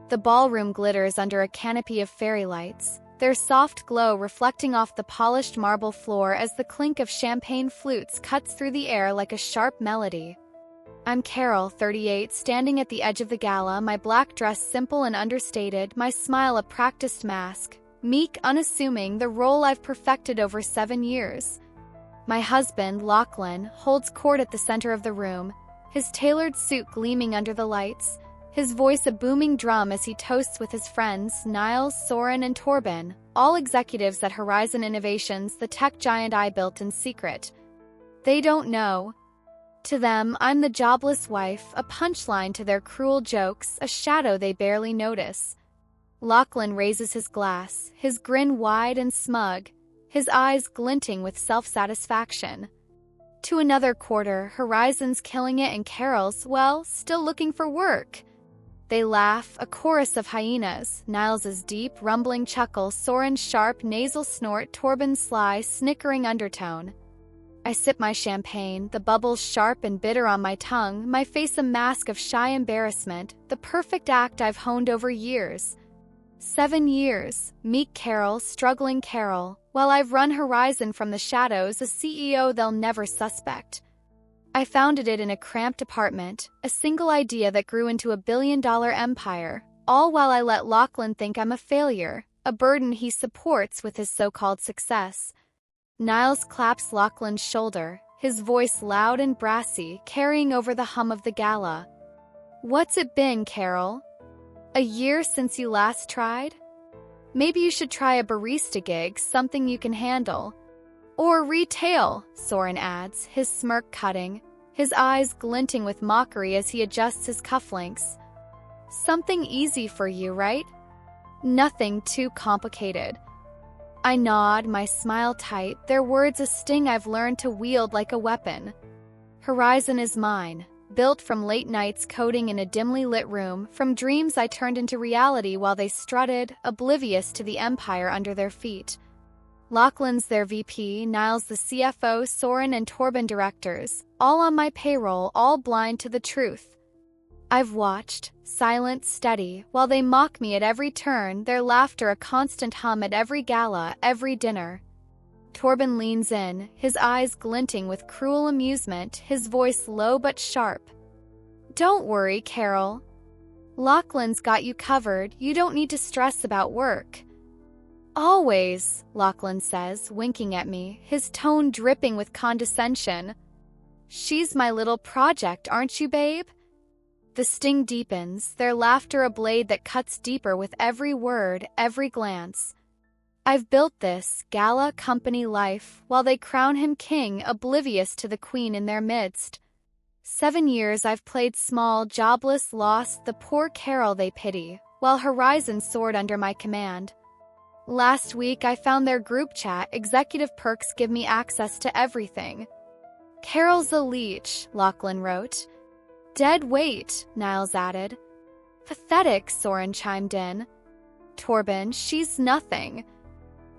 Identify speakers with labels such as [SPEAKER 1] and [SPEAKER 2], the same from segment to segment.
[SPEAKER 1] The ballroom glitters under a canopy of fairy lights, their soft glow reflecting off the polished marble floor as the clink of champagne flutes cuts through the air like a sharp melody. I'm Carol, 38, standing at the edge of the gala, my black dress simple and understated, my smile a practiced mask, meek, unassuming, the role I've perfected over 7 years. My husband, Lachlan, holds court at the center of the room, his tailored suit gleaming under the lights, his voice a booming drum as he toasts with his friends, Niles, Soren and Torben, all executives at Horizon Innovations, the tech giant I built in secret. They don't know. To them, I'm the jobless wife, a punchline to their cruel jokes, a shadow they barely notice. Lachlan raises his glass, his grin wide and smug, his eyes glinting with self-satisfaction. To another quarter, Horizon's killing it and Carol's, well, still looking for work. They laugh, a chorus of hyenas, Niles' deep, rumbling chuckle, Soren's sharp, nasal snort, Torben's sly, snickering undertone. I sip my champagne, the bubbles sharp and bitter on my tongue, my face a mask of shy embarrassment, the perfect act I've honed over years. 7 years, meek Carol, struggling Carol, while I've run Horizon from the shadows, a CEO they'll never suspect. I founded it in a cramped apartment, a single idea that grew into a billion-dollar empire, all while I let Lachlan think I'm a failure, a burden he supports with his so-called success. Niles claps Lachlan's shoulder, his voice loud and brassy, carrying over the hum of the gala. What's it been, Carol? A year since you last tried? Maybe you should try a barista gig, something you can handle. Or retail, Soren adds, his smirk cutting, his eyes glinting with mockery as he adjusts his cufflinks. Something easy for you, right? Nothing too complicated. I nod, my smile tight, their words a sting I've learned to wield like a weapon. Horizon is mine, built from late nights coding in a dimly lit room, from dreams I turned into reality while they strutted, oblivious to the empire under their feet. Lachlan's their VP, Niles the CFO, Soren and Torben directors, all on my payroll, all blind to the truth. I've watched, silent, steady, while they mock me at every turn, their laughter a constant hum at every gala, every dinner. Torben leans in, his eyes glinting with cruel amusement, his voice low but sharp. Don't worry, Carol. Lachlan's got you covered, you don't need to stress about work. Always, Lachlan says, winking at me, his tone dripping with condescension. She's my little project, aren't you, babe? The sting deepens, their laughter a blade that cuts deeper with every word, every glance. I've built this gala company life, while they crown him king, oblivious to the queen in their midst. 7 years I've played small, jobless, lost, the poor Carol they pity, while Horizon soared under my command. Last week I found their group chat, executive perks give me access to everything. Carol's a leech, Lachlan wrote. Dead weight, Niles added. Pathetic, Soren chimed in. Torben, she's nothing.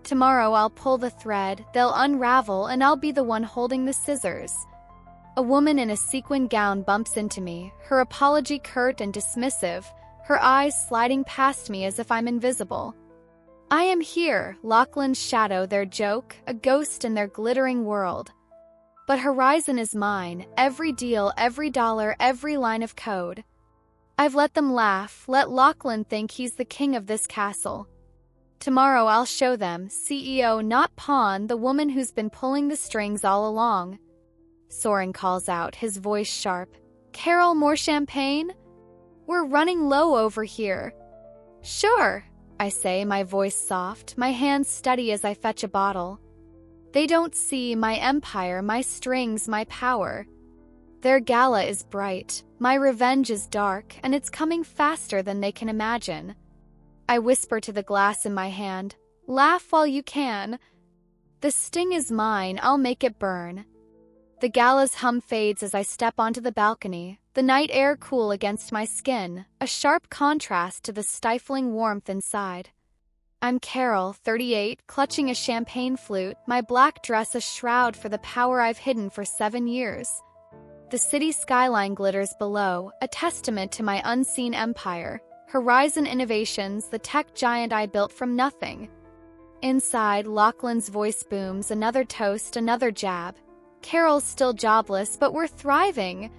[SPEAKER 1] Tomorrow I'll pull the thread, they'll unravel, and I'll be the one holding the scissors. A woman in a sequin gown bumps into me, her apology curt and dismissive, her eyes sliding past me as if I'm invisible. I am here, Lachlan's shadow, their joke, a ghost in their glittering world. But Horizon is mine, every deal, every dollar, every line of code. I've let them laugh, let Lachlan think he's the king of this castle. Tomorrow I'll show them, CEO not pawn, the woman who's been pulling the strings all along. Soren calls out, his voice sharp. Carol, more champagne? We're running low over here. Sure, I say, my voice soft, my hands steady as I fetch a bottle. They don't see my empire, my strings, my power. Their gala is bright, my revenge is dark, and it's coming faster than they can imagine. I whisper to the glass in my hand, laugh while you can. The sting is mine, I'll make it burn. The gala's hum fades as I step onto the balcony, the night air cool against my skin, a sharp contrast to the stifling warmth inside. I'm Carol, 38, clutching a champagne flute, my black dress a shroud for the power I've hidden for 7 years. The city skyline glitters below, a testament to my unseen empire. Horizon Innovations, the tech giant I built from nothing. Inside, Lachlan's voice booms, another toast, another jab. Carol's still jobless, but we're thriving.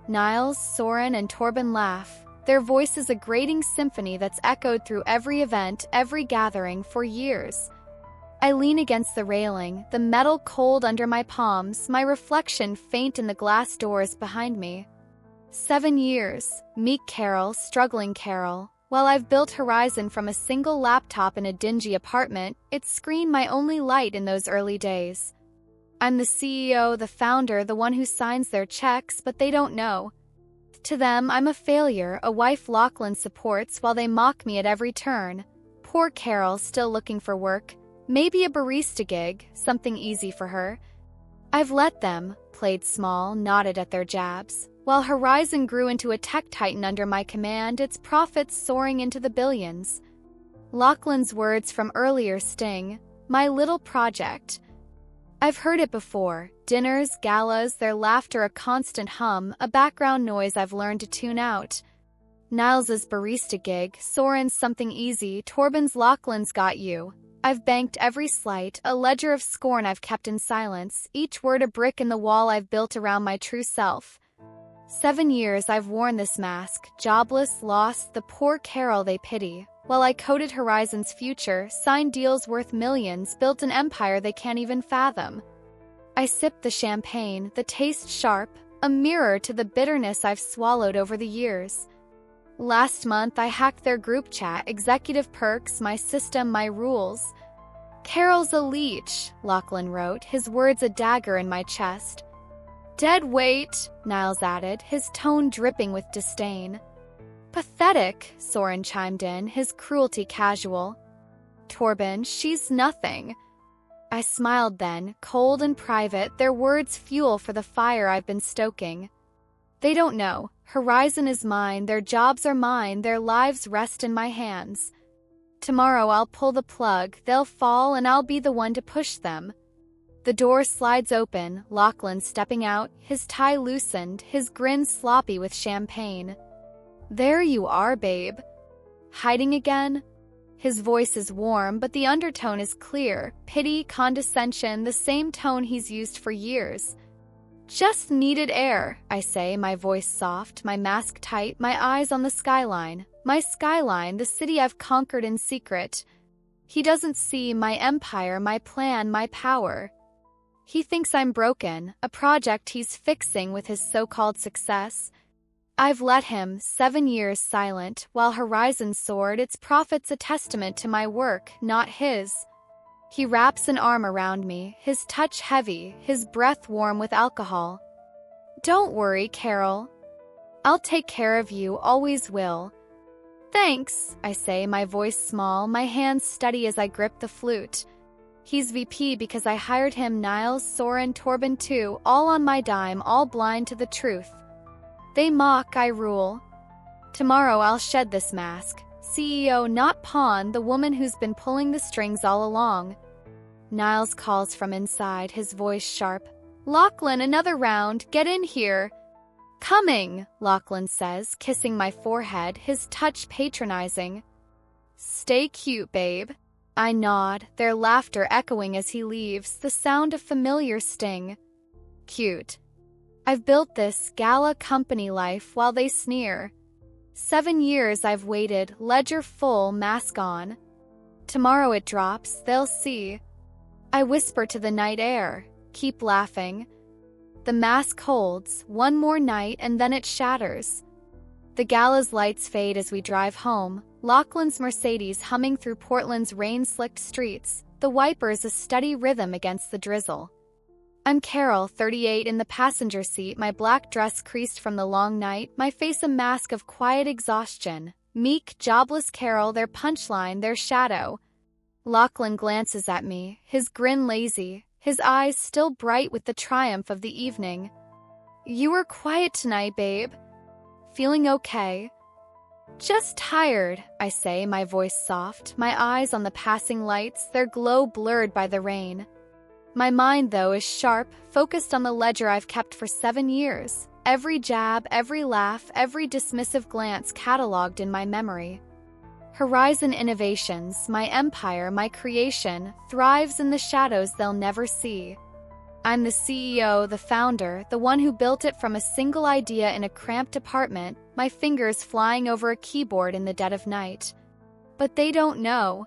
[SPEAKER 1] Niles, Soren, and Torben laugh. Their voice is a grating symphony that's echoed through every event, every gathering, for years. I lean against the railing, the metal cold under my palms, my reflection faint in the glass doors behind me. 7 years, meek Carol, struggling Carol. While I've built Horizon from a single laptop in a dingy apartment, its screen my only light in those early days. I'm the CEO, the founder, the one who signs their checks, but they don't know. To them, I'm a failure, a wife Lachlan supports while they mock me at every turn. Poor Carol, still looking for work. Maybe a barista gig, something easy for her. I've let them, played small, nodded at their jabs. While Horizon grew into a tech titan under my command, its profits soaring into the billions. Lachlan's words from earlier sting, my little project. I've heard it before, dinners, galas, their laughter a constant hum, a background noise I've learned to tune out. Niles' barista gig, Soren's something easy, Torben's Lachlan's got you. I've banked every slight, a ledger of scorn I've kept in silence, each word a brick in the wall I've built around my true self. 7 years I've worn this mask, jobless, lost, the poor Carol they pity. While I coded Horizon's future, signed deals worth millions, built an empire they can't even fathom. I sipped the champagne, the taste sharp, a mirror to the bitterness I've swallowed over the years. Last month I hacked their group chat, executive perks, my system, my rules. Carol's a leech, Lachlan wrote, his words a dagger in my chest. Dead weight, Niles added, his tone dripping with disdain. Pathetic, Soren chimed in, his cruelty casual. Torben, she's nothing. I smiled then, cold and private, their words fuel for the fire I've been stoking. They don't know. Horizon is mine, their jobs are mine, their lives rest in my hands. Tomorrow I'll pull the plug, they'll fall and I'll be the one to push them. The door slides open, Lachlan stepping out, his tie loosened, his grin sloppy with champagne. There you are, babe. Hiding again? His voice is warm, but the undertone is clear. Pity, condescension, the same tone he's used for years. Just needed air, I say, my voice soft, my mask tight, my eyes on the skyline. My skyline, the city I've conquered in secret. He doesn't see my empire, my plan, my power. He thinks I'm broken, a project he's fixing with his so-called success. I've let him, 7 years silent, while Horizon soared, its profits a testament to my work, not his. He wraps an arm around me, his touch heavy, his breath warm with alcohol. Don't worry, Carol. I'll take care of you, always will. Thanks, I say, my voice small, my hands steady as I grip the flute. He's VP because I hired him, Niles, Soren, Torben too, all on my dime, all blind to the truth. They mock, I rule. Tomorrow I'll shed this mask. CEO, not pawn, the woman who's been pulling the strings all along. Niles calls from inside, his voice sharp. Lachlan, another round, get in here. Coming, Lachlan says, kissing my forehead, his touch patronizing. Stay cute, babe. I nod, their laughter echoing as he leaves, the sound of familiar sting. Cute. I've built this gala company life while they sneer. 7 years I've waited, ledger full, mask on. Tomorrow it drops, they'll see. I whisper to the night air, keep laughing. The mask holds, one more night and then it shatters. The gala's lights fade as we drive home, Lachlan's Mercedes humming through Portland's rain-slicked streets, the wipers a steady rhythm against the drizzle. I'm Carol, 38, in the passenger seat, my black dress creased from the long night, my face a mask of quiet exhaustion. Meek, jobless Carol, their punchline, their shadow. Lachlan glances at me, his grin lazy, his eyes still bright with the triumph of the evening. You were quiet tonight, babe. Feeling okay? Just tired, I say, my voice soft, my eyes on the passing lights, their glow blurred by the rain. My mind, though, is sharp, focused on the ledger I've kept for 7 years. every jab, every laugh, every dismissive glance cataloged in my memory. Horizon Innovations, my empire, my creation, thrives in the shadows they'll never see. I'm the CEO, the founder, the one who built it from a single idea in a cramped apartment, my fingers flying over a keyboard in the dead of night. But they don't know.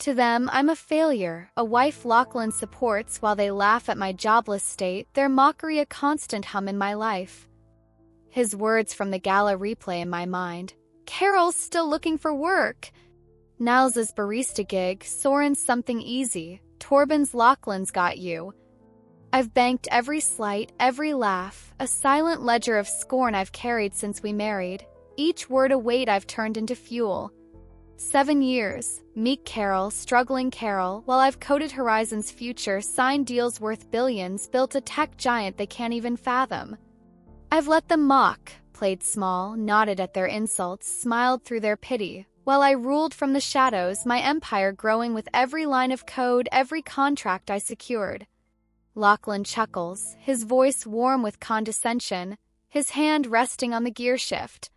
[SPEAKER 1] To them, I'm a failure, a wife Lachlan supports while they laugh at my jobless state, their mockery a constant hum in my life. His words from the gala replay in my mind. Carol's still looking for work. Niles' barista gig, Soren's something easy, Torben's Lachlan's got you. I've banked every slight, every laugh, a silent ledger of scorn I've carried since we married, each word a weight I've turned into fuel. 7 years, meek Carol, struggling Carol, while I've coded Horizon's future, signed deals worth billions, built a tech giant they can't even fathom. I've let them mock, played small, nodded at their insults, smiled through their pity, while I ruled from the shadows, my empire growing with every line of code, every contract I secured. Lachlan chuckles, his voice warm with condescension, his hand resting on the gear shift.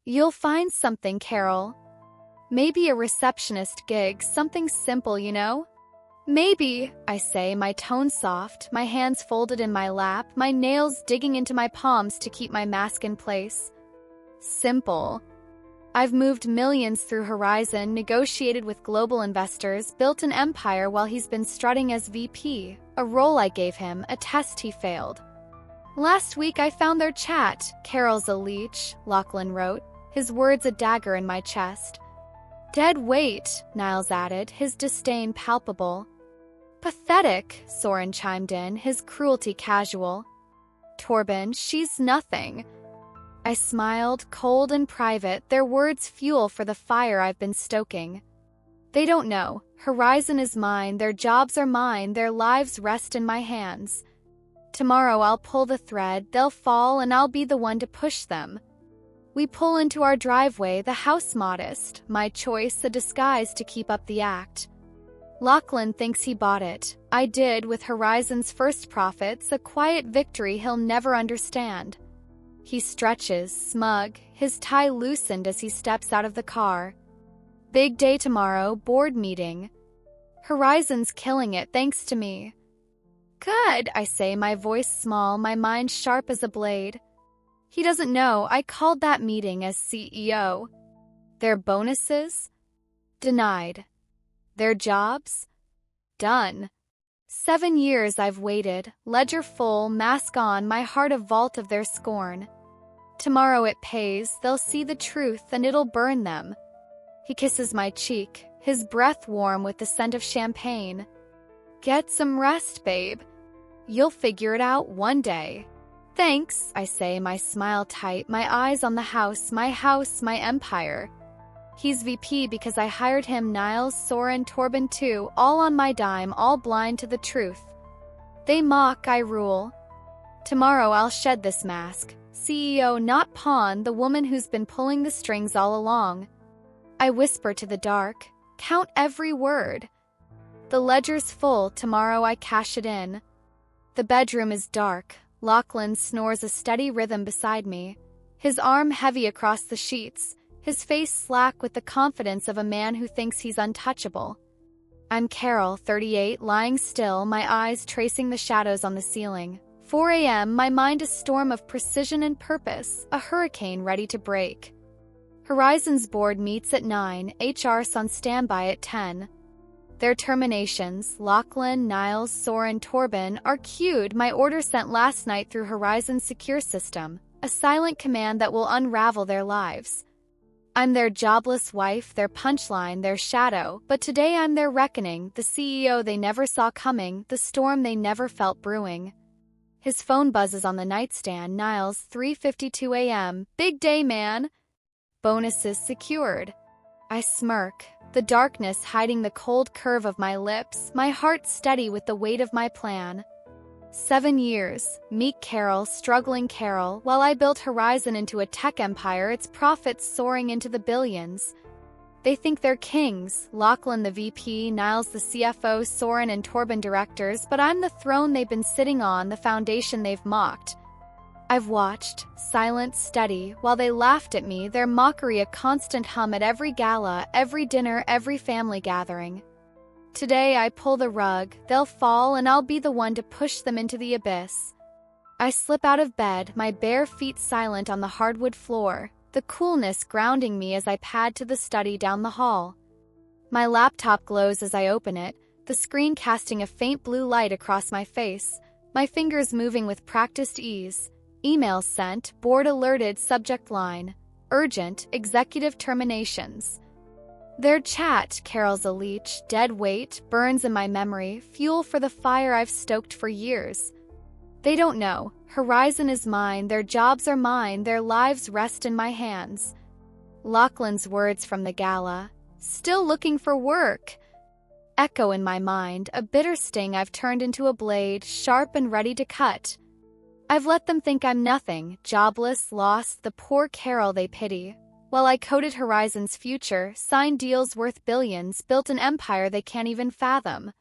[SPEAKER 1] You'll find something, Carol. Maybe a receptionist gig, something simple, you know? Maybe, I say, my tone soft, my hands folded in my lap, my nails digging into my palms to keep my mask in place. Simple. I've moved millions through Horizon, negotiated with global investors, built an empire while he's been strutting as VP, a role I gave him, a test he failed. Last week I found their chat. Carol's a leech, Lachlan wrote, his words a dagger in my chest. Dead weight, Niles added, his disdain palpable. Pathetic, Soren chimed in, his cruelty casual. Torben, she's nothing. I smiled, cold and private, their words fuel for the fire I've been stoking. They don't know. Horizon is mine, their jobs are mine, their lives rest in my hands. Tomorrow I'll pull the thread, they'll fall, and I'll be the one to push them. We pull into our driveway, the house modest, my choice a disguise to keep up the act. Lachlan thinks he bought it. I did, with Horizon's first profits, a quiet victory he'll never understand. He stretches, smug, his tie loosened as he steps out of the car. Big day tomorrow, board meeting. Horizon's killing it, thanks to me. Good, I say, my voice small, my mind sharp as a blade. He doesn't know, I called that meeting as CEO. Their bonuses? Denied. Their jobs? Done. 7 years I've waited, ledger full, mask on, my heart a vault of their scorn. Tomorrow it pays, they'll see the truth and it'll burn them. He kisses my cheek, his breath warm with the scent of champagne. Get some rest, babe. You'll figure it out one day. Thanks, I say, my smile tight, my eyes on the house, my empire. He's VP because I hired him, Niles, Soren, Torben too, all on my dime, all blind to the truth. They mock, I rule. Tomorrow I'll shed this mask. CEO, not pawn, the woman who's been pulling the strings all along. I whisper to the dark, count every word. The ledger's full, tomorrow I cash it in. The bedroom is dark. Lachlan snores a steady rhythm beside me, his arm heavy across the sheets, his face slack with the confidence of a man who thinks he's untouchable. I'm Carol, 38, lying still, my eyes tracing the shadows on the ceiling. 4 a.m., my mind a storm of precision and purpose, a hurricane ready to break. Horizon's board meets at 9, HR's on standby at 10. Their terminations, Lachlan, Niles, Soren, Torben, are queued, my order sent last night through Horizon's secure system, a silent command that will unravel their lives. I'm their jobless wife, their punchline, their shadow, but today I'm their reckoning, the CEO they never saw coming, the storm they never felt brewing. His phone buzzes on the nightstand, Niles, 3:52 a.m., big day, man. Bonuses secured. I smirk, the darkness hiding the cold curve of my lips, my heart steady with the weight of my plan. 7 years, meek Carol, struggling Carol, while I built Horizon into a tech empire, its profits soaring into the billions. They think they're kings, Lachlan the VP, Niles the CFO, Soren and Torben directors, but I'm the throne they've been sitting on, the foundation they've mocked. I've watched, silent, steady, while they laughed at me, their mockery a constant hum at every gala, every dinner, every family gathering. Today I pull the rug, they'll fall, and I'll be the one to push them into the abyss. I slip out of bed, my bare feet silent on the hardwood floor, the coolness grounding me as I pad to the study down the hall. My laptop glows as I open it, the screen casting a faint blue light across my face, my fingers moving with practiced ease. Email sent, board alerted, subject line, urgent, executive terminations. Their chat, Carol's a leech, dead weight, burns in my memory, fuel for the fire I've stoked for years. They don't know. Horizon is mine, their jobs are mine, their lives rest in my hands. Lachlan's words from the gala, still looking for work, echo in my mind, a bitter sting I've turned into a blade, sharp and ready to cut. I've let them think I'm nothing, jobless, lost, the poor Carol they pity. While I coded Horizon's future, signed deals worth billions, built an empire they can't even fathom.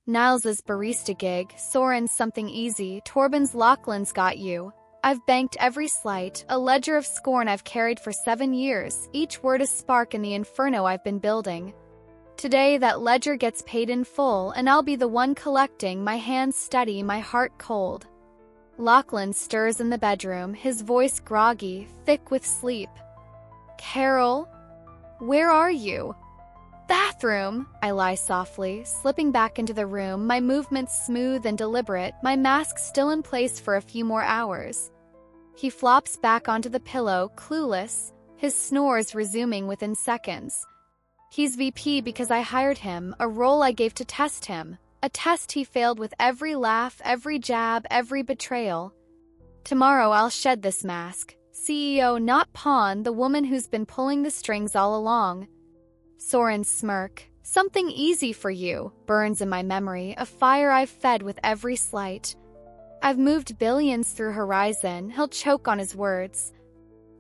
[SPEAKER 1] Niles's barista gig, Soren's something easy, Torben's Lachlan's got you. I've banked every slight, a ledger of scorn I've carried for 7 years, each word a spark in the inferno I've been building. Today that ledger gets paid in full, and I'll be the one collecting, my hands steady, my heart cold. Lachlan stirs in the bedroom, his voice groggy, thick with sleep. Carol? Where are you? Bathroom! I lie softly, slipping back into the room, my movements smooth and deliberate, my mask still in place for a few more hours. He flops back onto the pillow, clueless, his snores resuming within seconds. He's VP because I hired him, a role I gave to test him. A test he failed with every laugh, every jab, every betrayal. Tomorrow I'll shed this mask. CEO, not pawn, the woman who's been pulling the strings all along. Soren's smirk, something easy for you, burns in my memory, a fire I've fed with every slight. I've moved billions through Horizon, he'll choke on his words.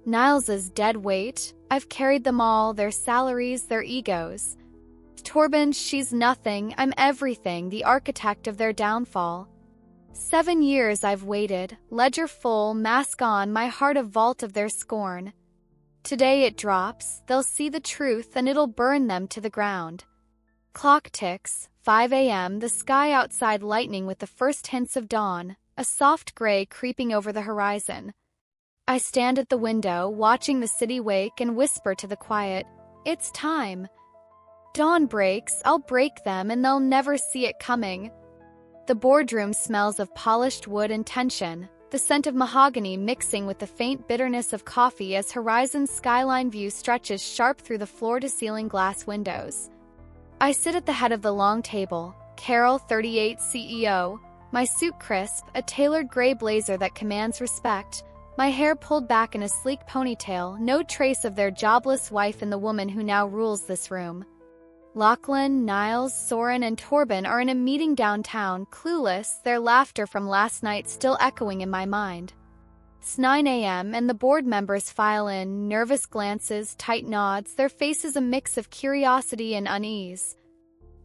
[SPEAKER 1] Niles's dead weight, I've carried them all, their salaries, their egos. Torben, she's nothing, I'm everything, the architect of their downfall. 7 years I've waited, ledger full, mask on, my heart a vault of their scorn. Today it drops, they'll see the truth and it'll burn them to the ground. Clock ticks, 5 a.m., the sky outside lightening with the first hints of dawn, a soft gray creeping over the horizon. I stand at the window, watching the city wake and whisper to the quiet, it's time. Dawn breaks, I'll break them, and they'll never see it coming. The boardroom smells of polished wood and tension, the scent of mahogany mixing with the faint bitterness of coffee as Horizon's skyline view stretches sharp through the floor-to-ceiling glass windows. I sit at the head of the long table, Carol, 38, CEO, my suit crisp, a tailored gray blazer that commands respect, my hair pulled back in a sleek ponytail, no trace of their jobless wife and the woman who now rules this room. Lachlan, Niles, Soren and Torben are in a meeting downtown, clueless, their laughter from last night still echoing in my mind. It's 9 a.m. and the board members file in, nervous glances, tight nods, their faces a mix of curiosity and unease.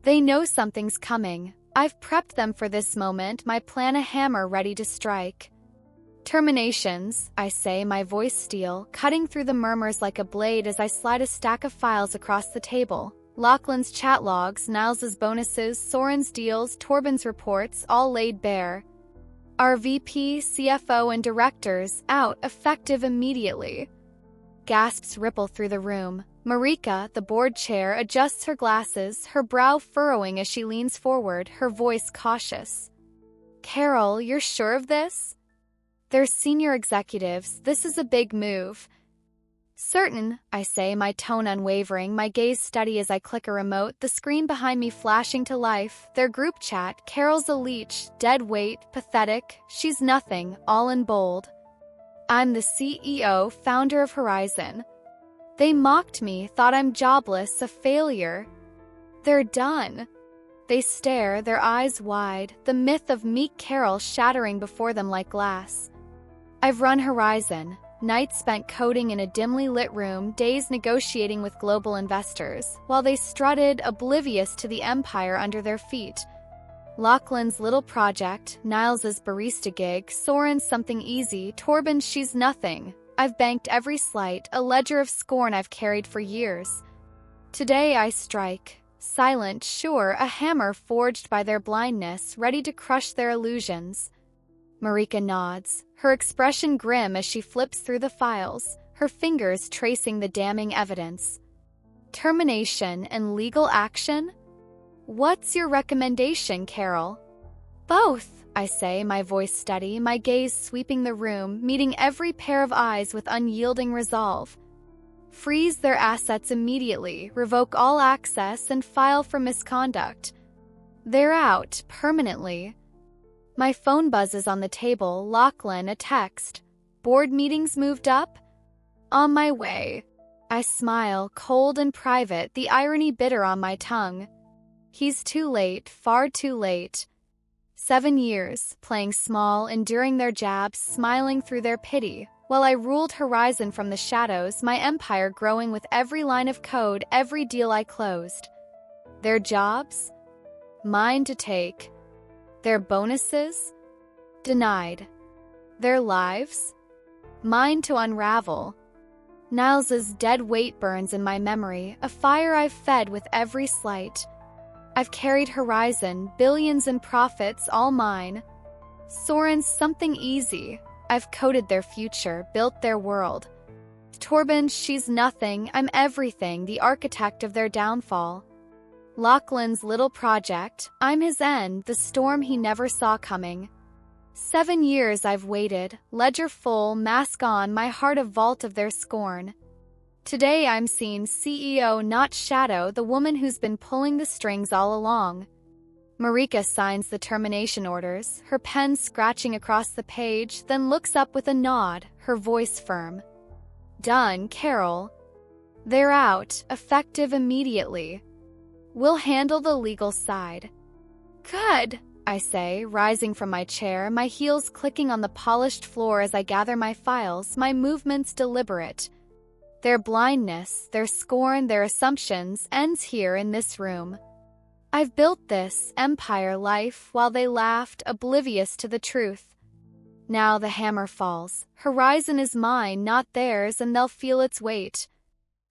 [SPEAKER 1] They know something's coming. I've prepped them for this moment, my plan a hammer ready to strike. Terminations, I say, my voice steel, cutting through the murmurs like a blade as I slide a stack of files across the table. Lachlan's chat logs, Niles's bonuses, Soren's deals, Torben's reports, all laid bare. Our VP, CFO, and directors, out, effective immediately. Gasps ripple through the room. Marika, the board chair, adjusts her glasses, her brow furrowing as she leans forward, her voice cautious. Carol, you're sure of this? They're senior executives, this is a big move. Certain, I say, my tone unwavering, my gaze steady as I click a remote, the screen behind me flashing to life, their group chat, Carol's a leech, dead weight, pathetic, she's nothing, all in bold. I'm the CEO, founder of Horizon. They mocked me, thought I'm jobless, a failure. They're done. They stare, their eyes wide, the myth of meek Carol shattering before them like glass. I've run Horizon. Nights spent coding in a dimly lit room, days negotiating with global investors, while they strutted, oblivious to the empire under their feet. Lachlan's little project, Niles's barista gig, Soren's something easy, Torben she's nothing. I've banked every slight, a ledger of scorn I've carried for years. Today I strike, silent, sure, a hammer forged by their blindness, ready to crush their illusions. Marika nods, her expression grim as she flips through the files, her fingers tracing the damning evidence. Termination and legal action? What's your recommendation, Carol? Both, I say, my voice steady, my gaze sweeping the room, meeting every pair of eyes with unyielding resolve. Freeze their assets immediately, revoke all access, and file for misconduct. They're out, permanently. My phone buzzes on the table, Lachlan, a text. Board meetings moved up? On my way. I smile, cold and private, the irony bitter on my tongue. He's too late, far too late. 7 years, playing small, enduring their jabs, smiling through their pity, while I ruled Horizon from the shadows, my empire growing with every line of code, every deal I closed. Their jobs? Mine to take. Their bonuses? Denied. Their lives? Mine to unravel. Niles's dead weight burns in my memory, a fire I've fed with every slight. I've carried Horizon, billions in profits, all mine. Soren's something easy. I've coded their future, built their world. Torben, she's nothing, I'm everything, the architect of their downfall. Lachlan's little project, I'm his end, the storm he never saw coming. 7 years I've waited, ledger full, mask on, my heart a vault of their scorn. Today I'm seen CEO, not shadow, the woman who's been pulling the strings all along. Marika signs the termination orders, her pen scratching across the page, then looks up with a nod, her voice firm. Done, Carol. They're out, effective immediately. We'll handle the legal side. Good, I say, rising from my chair, my heels clicking on the polished floor as I gather my files, my movements deliberate. Their blindness, their scorn, their assumptions ends here in this room. I've built this empire life while they laughed, oblivious to the truth. Now the hammer falls. Horizon is mine, not theirs, and they'll feel its weight.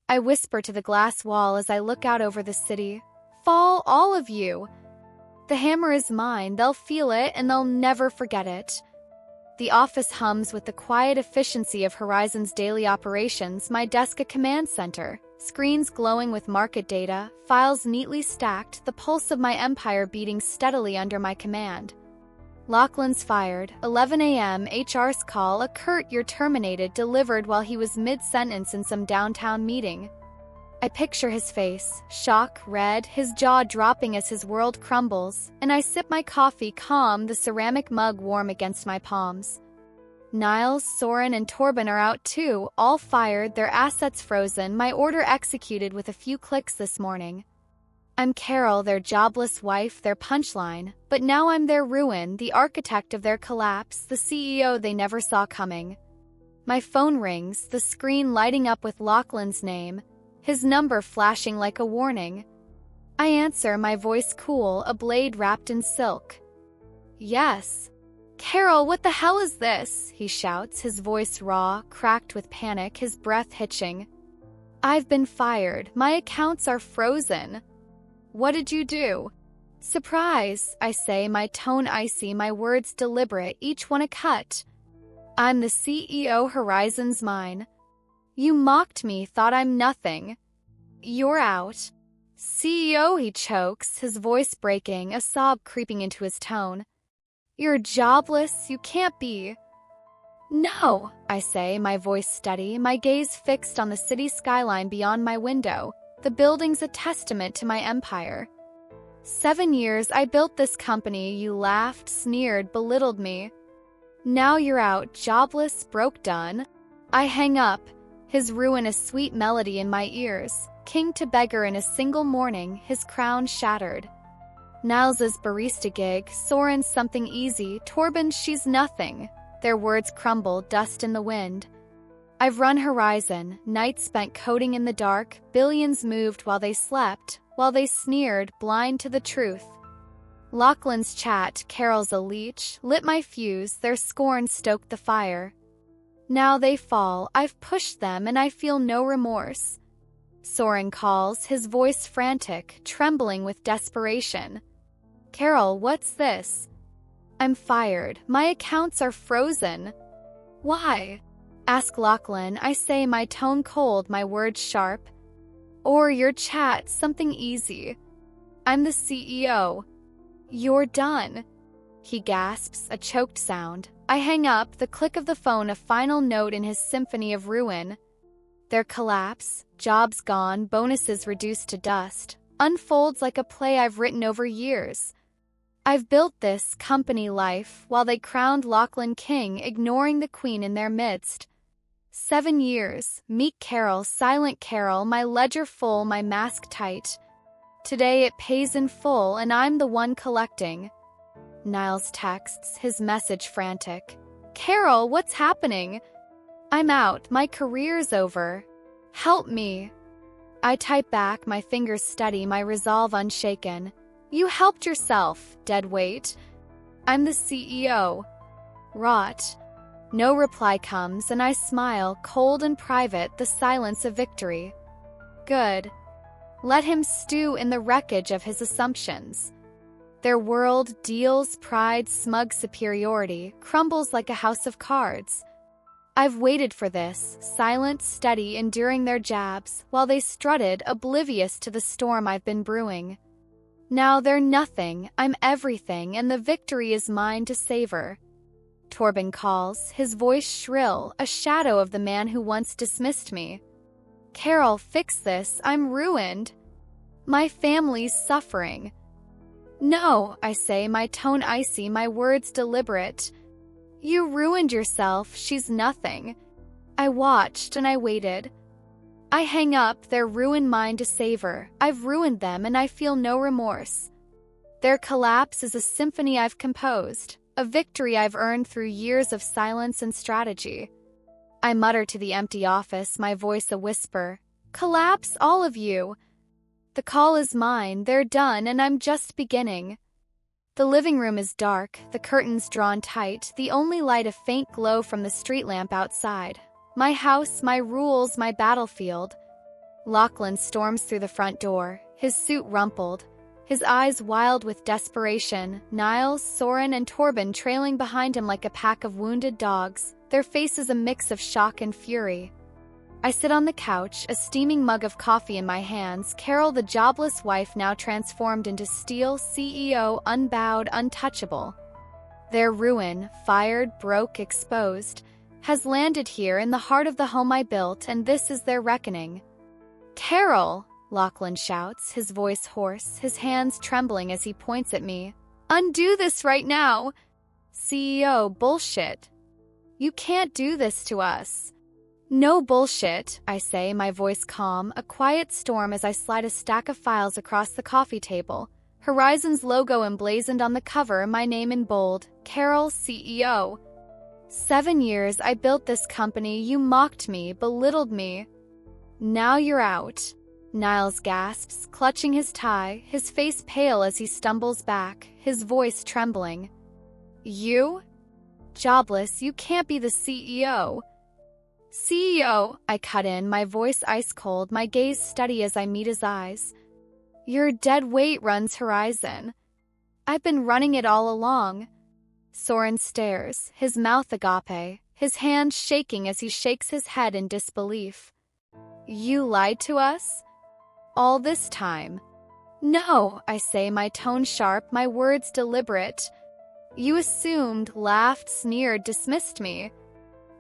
[SPEAKER 1] I whisper to the glass wall as I look out over the city. Fall, all of you. The hammer is mine, they'll feel it, and they'll never forget it. The office hums with the quiet efficiency of Horizon's daily operations, my desk a command center, screens glowing with market data, files neatly stacked, the pulse of my empire beating steadily under my command. Lachlan's fired, 11 a.m., HR's call, a curt "you're terminated" delivered while he was mid-sentence in some downtown meeting. I picture his face, shock, red, his jaw dropping as his world crumbles, and I sip my coffee calm, the ceramic mug warm against my palms. Niles, Soren, and Torben are out too, all fired, their assets frozen, my order executed with a few clicks this morning. I'm Carol, their jobless wife, their punchline, but now I'm their ruin, the architect of their collapse, the CEO they never saw coming. My phone rings, the screen lighting up with Lachlan's name, his number flashing like a warning. I answer, my voice cool, a blade wrapped in silk. Yes. Carol, what the hell is this? He shouts, his voice raw, cracked with panic, his breath hitching. I've been fired. My accounts are frozen. What did you do? Surprise, I say, my tone icy, my words deliberate, each one a cut. I'm the CEO, Horizon's mine. You mocked me, thought I'm nothing. You're out. CEO, he chokes, his voice breaking, a sob creeping into his tone. You're jobless, you can't be. No, I say, my voice steady, my gaze fixed on the city skyline beyond my window. The building's a testament to my empire. 7 years I built this company, you laughed, sneered, belittled me. Now you're out, jobless, broke, done. I hang up. His ruin a sweet melody in my ears, king to beggar in a single morning, his crown shattered. Niles's barista gig, Soren's something easy, Torben she's nothing. Their words crumble, dust in the wind. I've run Horizon, nights spent coding in the dark, billions moved while they slept, while they sneered, blind to the truth. Lachlan's chat, Carol's a leech, lit my fuse, their scorn stoked the fire. Now they fall, I've pushed them and I feel no remorse. Soren calls, his voice frantic, trembling with desperation. Carol, what's this? I'm fired. My accounts are frozen. Why? Ask Lachlan, I say, my tone cold, my words sharp. Or your chat, something easy. I'm the CEO. You're done. He gasps, a choked sound. I hang up, the click of the phone a final note in his symphony of ruin. Their collapse, jobs gone, bonuses reduced to dust, unfolds like a play I've written over years. I've built this company life while they crowned Lachlan king, ignoring the queen in their midst. 7 years, meek Carol, silent Carol, my ledger full, my mask tight. Today it pays in full and I'm the one collecting. Niles texts, his message frantic. Carol, what's happening? I'm out, my career's over. Help me. I type back, my fingers steady, my resolve unshaken. You helped yourself, dead weight. I'm the CEO. Rot. No reply comes and I smile, cold and private, the silence of victory. Good. Let him stew in the wreckage of his assumptions. Their world, deals, pride, smug superiority, crumbles like a house of cards. I've waited for this, silent, steady, enduring their jabs, while they strutted, oblivious to the storm I've been brewing. Now they're nothing, I'm everything, and the victory is mine to savor. Torben calls, his voice shrill, a shadow of the man who once dismissed me. Carol, fix this, I'm ruined. My family's suffering. No, I say, my tone icy, my words deliberate. You ruined yourself, she's nothing. I watched and I waited. I hang up, their ruin mine to savor. I've ruined them and I feel no remorse. Their collapse is a symphony I've composed, a victory I've earned through years of silence and strategy. I mutter to the empty office, my voice a whisper. Collapse, all of you. The call is mine, they're done, and I'm just beginning. The living room is dark, the curtains drawn tight, the only light a faint glow from the street lamp outside. My house, my rules, my battlefield. Lachlan storms through the front door, his suit rumpled, his eyes wild with desperation, Niles, Soren, and Torben trailing behind him like a pack of wounded dogs, their faces a mix of shock and fury. I sit on the couch, a steaming mug of coffee in my hands, Carol, the jobless wife now transformed into steel CEO, unbowed, untouchable. Their ruin, fired, broke, exposed, has landed here in the heart of the home I built, and this is their reckoning. Carol, Lachlan shouts, his voice hoarse, his hands trembling as he points at me. Undo this right now! CEO, bullshit. You can't do this to us. No bullshit, I say, my voice calm, a quiet storm as I slide a stack of files across the coffee table. Horizon's logo emblazoned on the cover, my name in bold, Carol, CEO. 7 years I built this company, you mocked me, belittled me. Now you're out. Niles gasps, clutching his tie, his face pale as he stumbles back, his voice trembling. You? Jobless, you can't be the CEO. CEO, I cut in, my voice ice cold, my gaze steady as I meet his eyes. Your dead weight runs Horizon. I've been running it all along. Soren stares, his mouth agape, his hand shaking as he shakes his head in disbelief. You lied to us? All this time? No, I say, my tone sharp, my words deliberate. You assumed, laughed, sneered, dismissed me.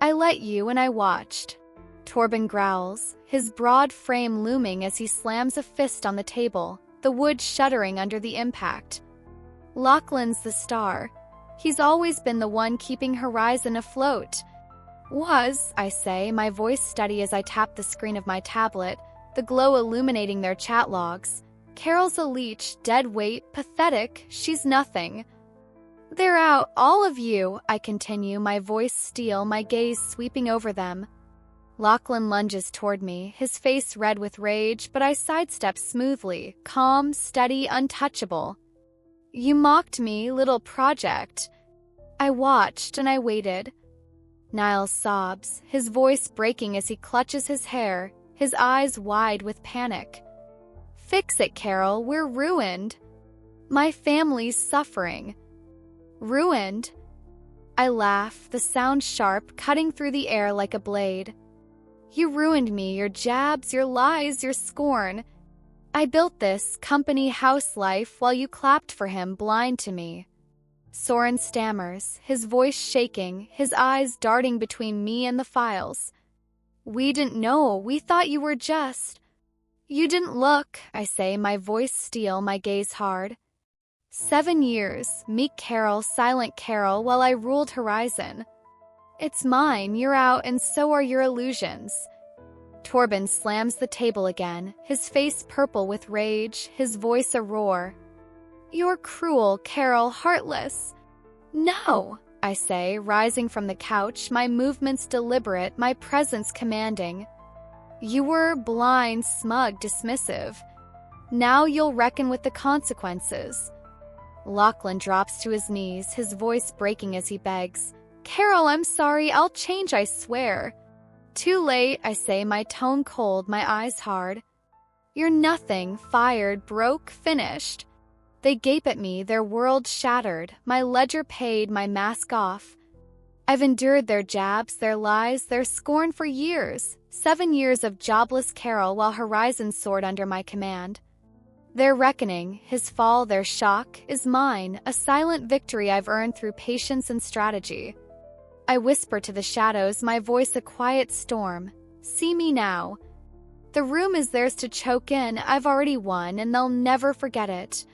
[SPEAKER 1] I let you and I watched. Torben growls, his broad frame looming as he slams a fist on the table, the wood shuddering under the impact. Lachlan's the star. He's always been the one keeping Horizon afloat. Was, I say, my voice steady as I tap the screen of my tablet, the glow illuminating their chat logs. Carol's a leech, dead weight, pathetic, she's nothing. They're out, all of you, I continue, my voice steel, my gaze sweeping over them. Lachlan lunges toward me, his face red with rage, but I sidestep smoothly, calm, steady, untouchable. You mocked me, little project. I watched and I waited. Niles sobs, his voice breaking as he clutches his hair, his eyes wide with panic. Fix it, Carol, we're ruined. My family's suffering. Ruined? I laugh, the sound sharp, cutting through the air like a blade. You ruined me, your jabs, your lies, your scorn. I built this company house life while you clapped for him, blind to me. Soren stammers, his voice shaking, his eyes darting between me and the files. We didn't know, we thought you were just… You didn't look, I say, my voice steel, my gaze hard. 7 years, meek Carol, silent Carol, while I ruled Horizon. It's mine, you're out, and so are your illusions. Torben slams the table again, his face purple with rage, his voice a roar. You're cruel, Carol, heartless. No, I say, rising from the couch, my movements deliberate, my presence commanding. You were blind, smug, dismissive. Now you'll reckon with the consequences. Lachlan drops to his knees, his voice breaking as he begs. Carol, I'm sorry, I'll change, I swear. Too late, I say, my tone cold, my eyes hard. You're nothing, fired, broke, finished. They gape at me, their world shattered, my ledger paid, my mask off. I've endured their jabs, their lies, their scorn for years. 7 years of jobless Carol while Horizon soared under my command. Their reckoning, his fall, their shock, is mine, a silent victory I've earned through patience and strategy. I whisper to the shadows, my voice a quiet storm. See me now. The room is theirs to choke in, I've already won, and they'll never forget it.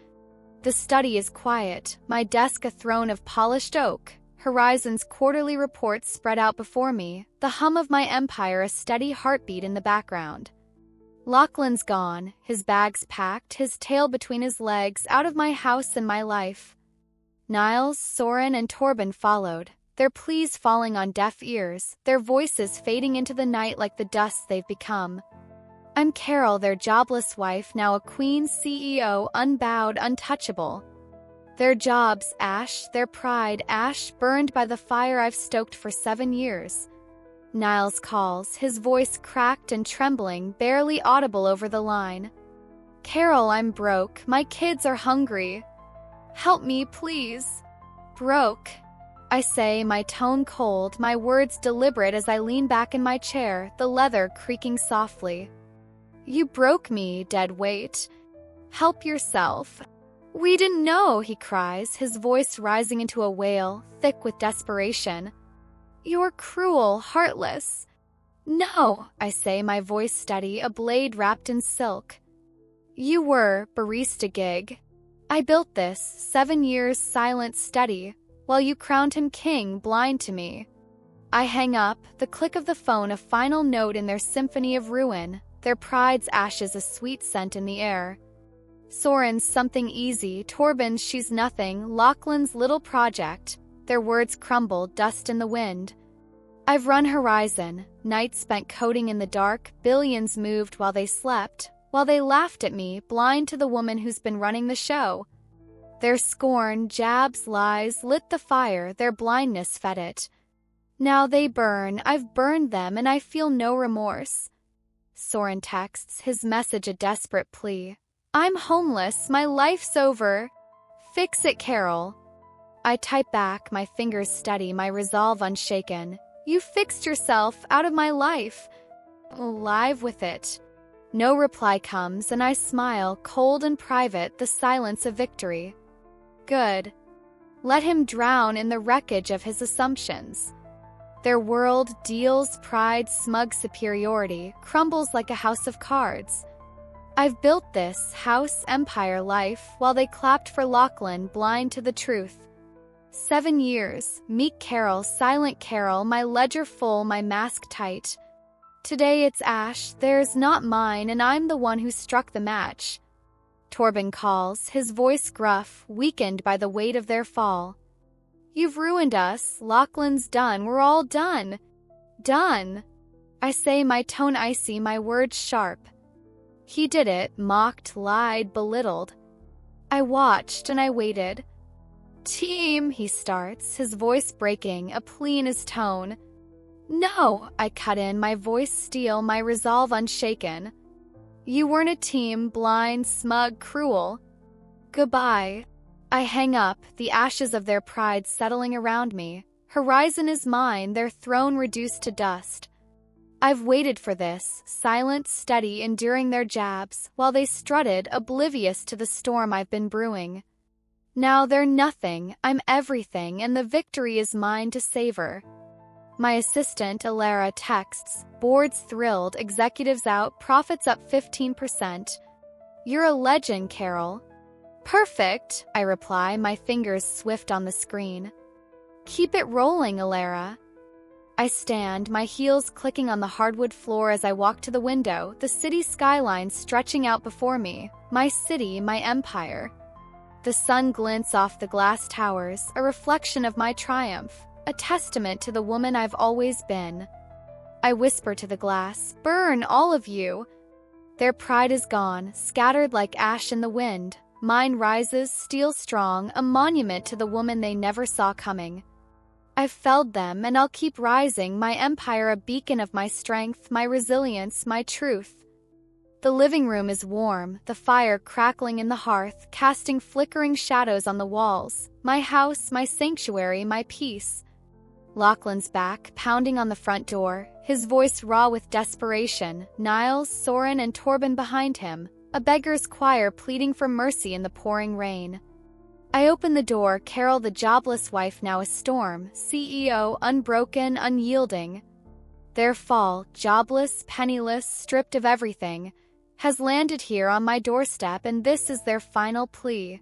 [SPEAKER 1] The study is quiet, my desk a throne of polished oak. Horizon's quarterly reports spread out before me, the hum of my empire a steady heartbeat in the background. Lachlan's gone, his bags packed, his tail between his legs, out of my house and my life. Niles, Soren, and Torben followed, their pleas falling on deaf ears, their voices fading into the night like the dust they've become. I'm Carol, their jobless wife, now a queen CEO, unbowed, untouchable. Their jobs, ash, their pride, ash, burned by the fire I've stoked for 7 years. Niles calls, his voice cracked and trembling, barely audible over the line. Carol, I'm broke, my kids are hungry. Help me, please. Broke, I say, my tone cold, my words deliberate as I lean back in my chair, the leather creaking softly. You broke me, dead weight. Help yourself. We didn't know, he cries, his voice rising into a wail, thick with desperation. You're cruel, heartless. No, I say, my voice steady, a blade wrapped in silk. You were, barista gig. I built this, 7 years silent steady, while you crowned him king, blind to me. I hang up, the click of the phone a final note in their symphony of ruin, their pride's ashes a sweet scent in the air. Soren's something easy, Torben's she's nothing, Lachlan's little project. Their words crumble, dust in the wind. I've run Horizon, nights spent coding in the dark, billions moved while they slept, while they laughed at me, blind to the woman who's been running the show. Their scorn, jabs, lies, lit the fire, their blindness fed it. Now they burn, I've burned them, and I feel no remorse. Soren texts, his message a desperate plea. I'm homeless, my life's over. Fix it, Carol. I type back, my fingers steady, my resolve unshaken. You fixed yourself, out of my life. Alive with it. No reply comes, and I smile, cold and private, the silence of victory. Good. Let him drown in the wreckage of his assumptions. Their world, deals, pride, smug superiority, crumbles like a house of cards. I've built this house, empire, life, while they clapped for Lachlan, blind to the truth. 7 years, meek Carol, silent Carol, my ledger full, my mask tight. Today it's ash, theirs not mine, and I'm the one who struck the match. Torben calls, his voice gruff, weakened by the weight of their fall. You've ruined us, Lachlan's done, we're all done. Done. I say, my tone icy, my words sharp. He did it, mocked, lied, belittled. I watched and I waited. "Team," he starts, his voice breaking, a plea in his tone. "No," I cut in, my voice steel, my resolve unshaken. "You weren't a team, blind, smug, cruel. Goodbye." I hang up, the ashes of their pride settling around me. Horizon is mine, their throne reduced to dust. I've waited for this, silent, steady, enduring their jabs, while they strutted, oblivious to the storm I've been brewing. Now they're nothing, I'm everything, and the victory is mine to savor. My assistant, Alara, texts, boards thrilled, executives out, profits up 15%. "You're a legend, Carol." "Perfect," I reply, my fingers swift on the screen. "Keep it rolling, Alara." I stand, my heels clicking on the hardwood floor as I walk to the window, the city skyline stretching out before me. My city, my empire. The sun glints off the glass towers, a reflection of my triumph, a testament to the woman I've always been. I whisper to the glass, "Burn, all of you." Their pride is gone, scattered like ash in the wind. Mine rises, steel strong, a monument to the woman they never saw coming. I've felled them, and I'll keep rising, my empire a beacon of my strength, my resilience, my truth. The living room is warm, the fire crackling in the hearth, casting flickering shadows on the walls. My house, my sanctuary, my peace. Lachlan's back, pounding on the front door, his voice raw with desperation. Niles, Soren, and Torben behind him, a beggar's choir pleading for mercy in the pouring rain. I open the door, Carol, the jobless wife, now a storm, CEO, unbroken, unyielding. Their fall, jobless, penniless, stripped of everything, has landed here on my doorstep, and this is their final plea.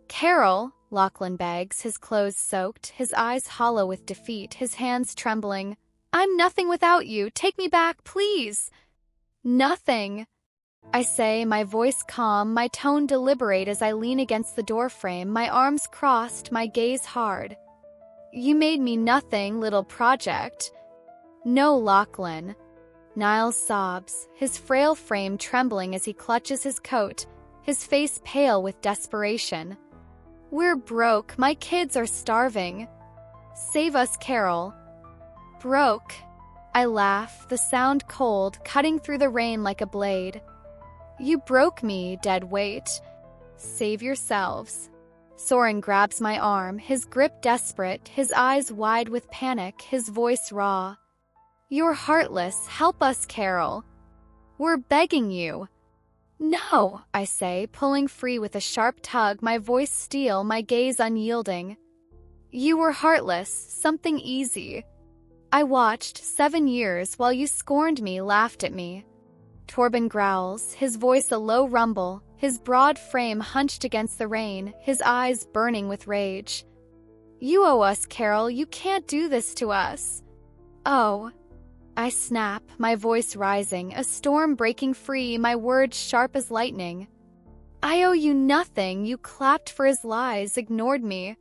[SPEAKER 1] "Carol," Lachlan begs, his clothes soaked, his eyes hollow with defeat, his hands trembling. "I'm nothing without you. Take me back, please." "Nothing," I say, my voice calm, my tone deliberate as I lean against the doorframe, my arms crossed, my gaze hard. "You made me nothing, little project." "No, Lachlan." Niles sobs, his frail frame trembling as he clutches his coat, his face pale with desperation. "We're broke, my kids are starving. Save us, Carol." "Broke?" I laugh, the sound cold, cutting through the rain like a blade. "You broke me, dead weight. Save yourselves." Soren grabs my arm, his grip desperate, his eyes wide with panic, his voice raw. "You're heartless, help us, Carol. We're begging you." "No," I say, pulling free with a sharp tug, my voice steel, my gaze unyielding. "You were heartless, something easy. I watched 7 years while you scorned me, laughed at me." Torben growls, his voice a low rumble, his broad frame hunched against the rain, his eyes burning with rage. "You owe us, Carol, you can't do this to us." "Oh." I snap, my voice rising, a storm breaking free, my words sharp as lightning. "I owe you nothing, you clapped for his lies, ignored me.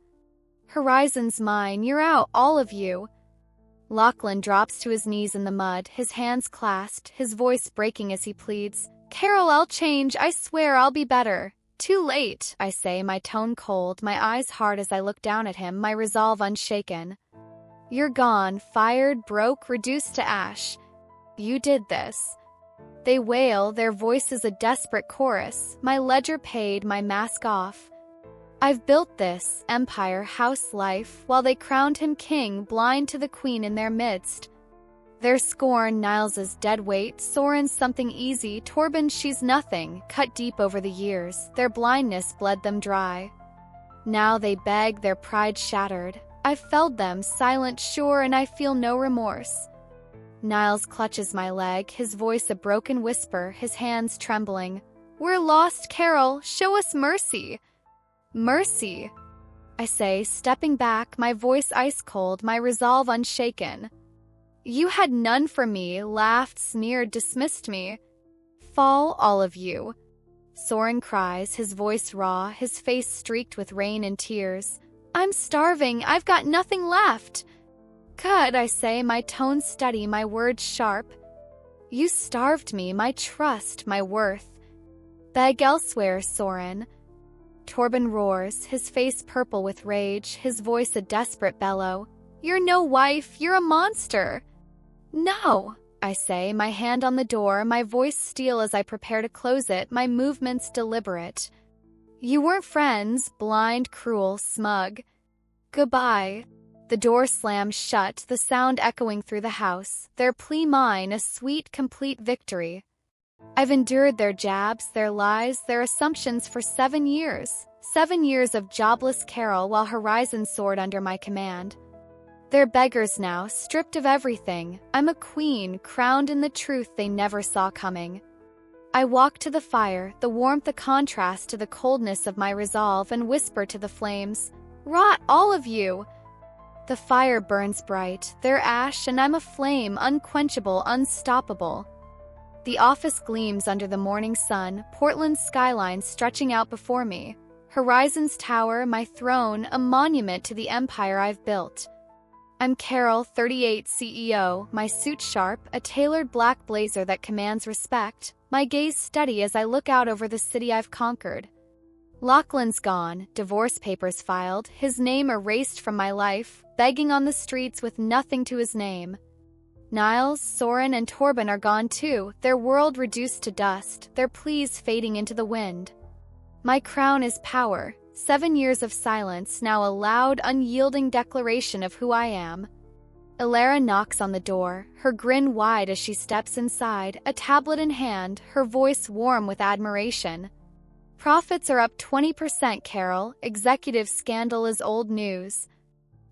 [SPEAKER 1] Horizon's mine, you're out, all of you." Lachlan drops to his knees in the mud, his hands clasped, his voice breaking as he pleads. "Carol, I'll change, I swear I'll be better." "Too late," I say, my tone cold, my eyes hard as I look down at him, my resolve unshaken. "You're gone, fired, broke, reduced to ash. You did this." They wail, their voices a desperate chorus, my ledger paid, my mask off. I've built this empire, house, life, while they crowned him king, blind to the queen in their midst. Their scorn, Niles's dead weight, Soren's something easy, Torben, she's nothing, cut deep over the years, their blindness bled them dry. Now they beg, their pride shattered. I've felled them, silent, sure, and I feel no remorse. Niles clutches my leg, his voice a broken whisper, his hands trembling. "We're lost, Carol, show us mercy." "Mercy," I say, stepping back, my voice ice cold, my resolve unshaken. "You had none for me, laughed, sneered, dismissed me. Fall, all of you." Soren cries, his voice raw, his face streaked with rain and tears. "I'm starving, I've got nothing left." "Good," I say, my tone steady, my words sharp. "You starved me, my trust, my worth. Beg elsewhere, Soren." Torben roars, his face purple with rage, his voice a desperate bellow. You're no wife, you're a monster. No, I say, my hand on the door, my voice steel as I prepare to close it, my movements deliberate. You weren't friends, blind, cruel, smug. Goodbye. The door slams shut, the sound echoing through the house, their plea mine, a sweet, complete victory. I've endured their jabs, their lies, their assumptions for 7 years. 7 years of jobless Carol while horizons soared under my command. They're beggars now, stripped of everything. I'm a queen, crowned in the truth they never saw coming. I walk to the fire, the warmth a contrast to the coldness of my resolve, and whisper to the flames, "Rot, all of you!" The fire burns bright, their ash, and I'm a flame, unquenchable, unstoppable. The office gleams under the morning sun, Portland's skyline stretching out before me. Horizon's tower, my throne, a monument to the empire I've built. I'm Carol, 38, CEO, my suit sharp, a tailored black blazer that commands respect, my gaze steady as I look out over the city I've conquered. Lachlan's gone, divorce papers filed, his name erased from my life, begging on the streets with nothing to his name. Niles, Soren, and Torben are gone too, their world reduced to dust, their pleas fading into the wind. My crown is power, 7 years of silence, now a loud, unyielding declaration of who I am. Alara knocks on the door, her grin wide as she steps inside, a tablet in hand, her voice warm with admiration. Profits are up 20%, Carol, executive scandal is old news.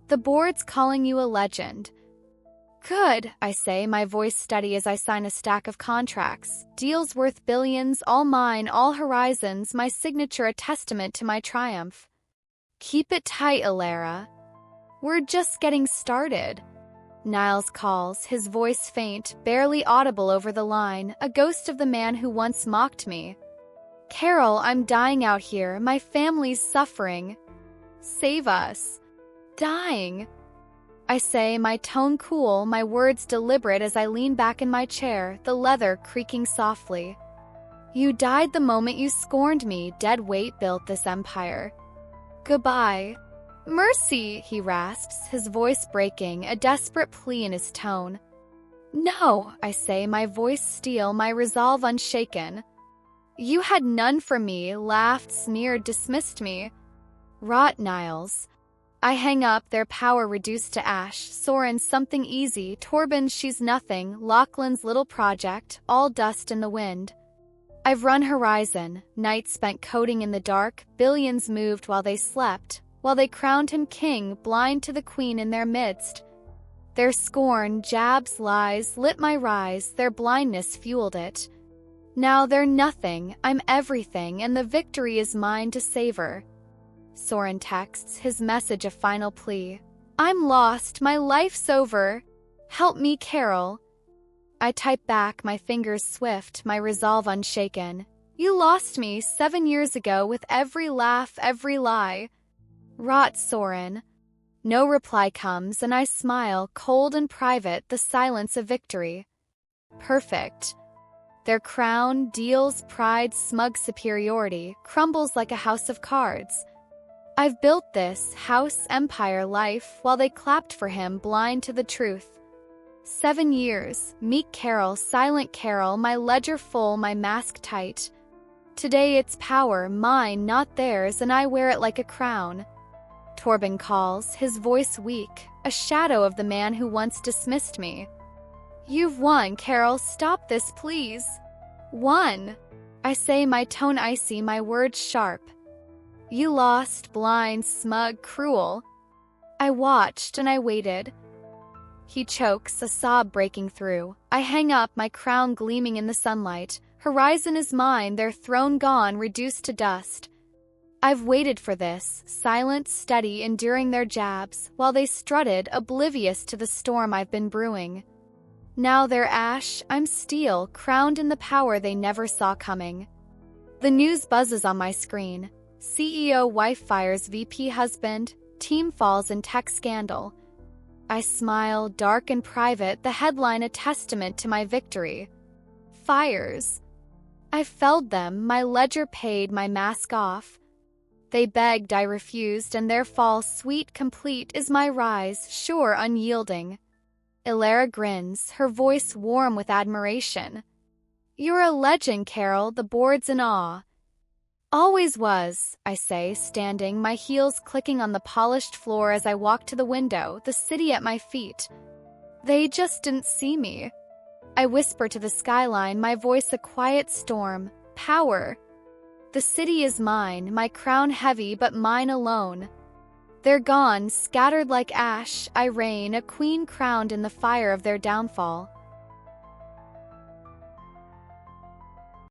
[SPEAKER 1] The board's calling you a legend. Good, I say, my voice steady as I sign a stack of contracts. Deals worth billions, all mine, all horizons, my signature a testament to my triumph. Keep it tight, Alara. We're just getting started. Niles calls, his voice faint, barely audible over the line, a ghost of the man who once mocked me. Carol, I'm dying out here, my family's suffering. Save us. Dying. I say, my tone cool, my words deliberate as I lean back in my chair, the leather creaking softly. You died the moment you scorned me, dead weight built this empire. Goodbye. Mercy, he rasps, his voice breaking, a desperate plea in his tone. No, I say, my voice steel, my resolve unshaken. You had none for me, laughed, sneered, dismissed me. Rot, Niles. I hang up, their power reduced to ash. Soren, something easy. Torben, she's nothing. Lachlan's little project, all dust in the wind. I've run horizon, nights spent coding in the dark, billions moved while they slept, while they crowned him king, blind to the queen in their midst. Their scorn, jabs, lies, lit my rise, their blindness fueled it. Now they're nothing, I'm everything, and the victory is mine to savor. Soren texts, his message a final plea. I'm lost, my life's over. Help me, Carol. I type back, my fingers swift, my resolve unshaken. You lost me 7 years ago with every laugh, every lie. Rot, Soren. No reply comes, and I smile, cold and private, the silence of victory. Perfect. Their crown, deals, pride, smug superiority, crumbles like a house of cards. I've built this house, empire, life, while they clapped for him, blind to the truth. 7 years, meek Carol, silent Carol, my ledger full, my mask tight. Today it's power, mine, not theirs, and I wear it like a crown. Torben calls, his voice weak, a shadow of the man who once dismissed me. You've won, Carol, stop this, please. Won. I say, my tone icy, my words sharp. You lost, blind, smug, cruel. I watched and I waited. He chokes, a sob breaking through. I hang up, my crown gleaming in the sunlight. Horizon is mine, their throne gone, reduced to dust. I've waited for this, silent, steady, enduring their jabs, while they strutted, oblivious to the storm I've been brewing. Now they're ash, I'm steel, crowned in the power they never saw coming. The news buzzes on my screen. CEO wife fires VP husband, team falls in tech scandal. I smile, dark and private, the headline a testament to my victory. Fires. I felled them, my ledger paid, my mask off. They begged, I refused, and their fall, sweet, complete, is my rise, sure, unyielding. Ilara grins, her voice warm with admiration. You're a legend, Carol, the board's in awe. Always was, I say, standing, my heels clicking on the polished floor as I walk to the window, the city at my feet. They just didn't see me. I whisper to the skyline, my voice a quiet storm. Power. The city is mine, my crown heavy, but mine alone. They're gone, scattered like ash, I reign, a queen crowned in the fire of their downfall.